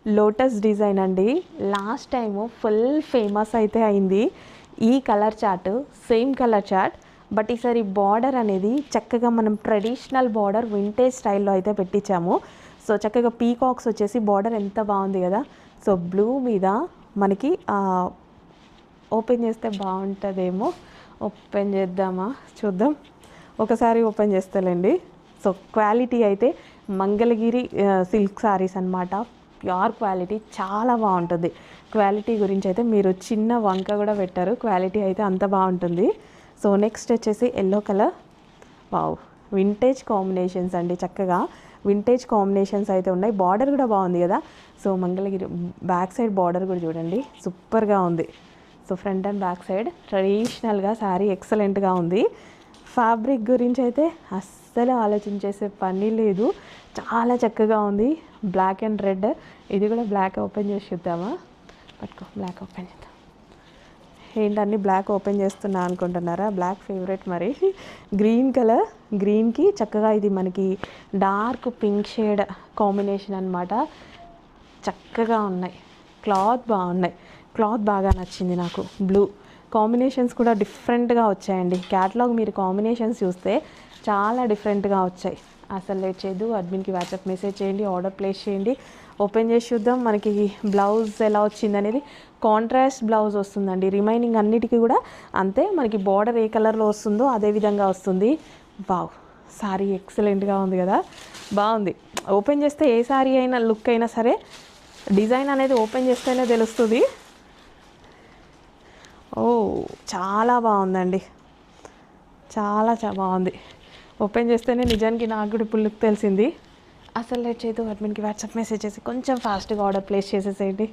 Lotus design అండి. Last time full famous అయితే అయింది ఈ colour chart, same colour chart. But ఈసారి బార్డర్ అనేది చక్కగా మనం ట్రెడిషనల్ బార్డర్ వింటేజ్ స్టైల్లో అయితే పెట్టించాము. సో చక్కగా పీకాక్స్ వచ్చేసి బార్డర్ ఎంత బాగుంది కదా. సో బ్లూ మీద మనకి ఓపెన్ చేస్తే బాగుంటుందేమో. ఓపెన్ చేద్దామా, చూద్దాం. ఒకసారి ఓపెన్ చేస్తాలేండి. సో క్వాలిటీ అయితే మంగళగిరి సిల్క్ సారీస్ అన్నమాట. ప్యూర్ క్వాలిటీ, చాలా బాగుంటుంది. క్వాలిటీ గురించి అయితే మీరు చిన్న వంక కూడా పెట్టారు, క్వాలిటీ అయితే అంత బాగుంటుంది. సో నెక్స్ట్ వచ్చేసి yellow colour. Wow, vintage combinations అండి. చక్కగా వింటేజ్ కాంబినేషన్స్ అయితే ఉన్నాయి. బార్డర్ కూడా బాగుంది కదా. So Mangalagiri back side border కూడా చూడండి, సూపర్గా ఉంది. So front and back side ట్రెడిషనల్గా శారీ ఎక్సలెంట్గా ఉంది. ఫ్యాబ్రిక్ గురించి అయితే అస్సలు ఆలోచించేసే పని లేదు, చాలా చక్కగా ఉంది. బ్లాక్ అండ్ రెడ్, ఇది కూడా బ్లాక్. ఓపెన్ చేసి చూద్దామా, పట్టుకో. బ్లాక్ ఓపెన్ చేద్దాం. ఏంటన్నీ బ్లాక్ ఓపెన్ చేస్తున్నా అనుకుంటున్నారా? బ్లాక్ ఫేవరెట్ మరి. గ్రీన్ కలర్, గ్రీన్కి చక్కగా ఇది మనకి డార్క్ పింక్ షేడ్ కాంబినేషన్ అనమాట. చక్కగా ఉన్నాయి, క్లాత్ బాగున్నాయి. క్లాత్ బాగా నచ్చింది నాకు. బ్లూ కాంబినేషన్స్ కూడా డిఫరెంట్గా వచ్చాయండి. క్యాటలాగ్ మీరు కాంబినేషన్స్ చూస్తే చాలా డిఫరెంట్గా వచ్చాయి. అసలు లేట్ చేయదు, అడ్మిన్కి వాట్సాప్ మెసేజ్ చేయండి, ఆర్డర్ ప్లేస్ చేయండి. ఓపెన్ చేసి చూద్దాం మనకి బ్లౌజ్ ఎలా వచ్చింది అనేది. కాంట్రాస్ట్ బ్లౌజ్ వస్తుందండి. రిమైనింగ్ అన్నిటికీ కూడా అంతే. మనకి బార్డర్ ఏ కలర్లో వస్తుందో అదే విధంగా వస్తుంది. వావ్, సారీ ఎక్సలెంట్గా ఉంది కదా, బాగుంది. ఓపెన్ చేస్తే ఏ సారీ అయినా, లుక్ అయినా సరే, డిజైన్ అనేది ఓపెన్ చేస్తేనే తెలుస్తుంది. ఓ, చాలా బాగుందండి, చాలా బాగుంది. ఓపెన్ చేస్తేనే నిజానికి నాకు కూడా ఇప్పుడు లుక్ తెలిసింది. అసలు లేట్ చేయదు, అడ్మిన్కి వాట్సాప్ మెసేజ్ చేసి కొంచెం ఫాస్ట్గా ఆర్డర్ ప్లేస్ చేసేసేయండి.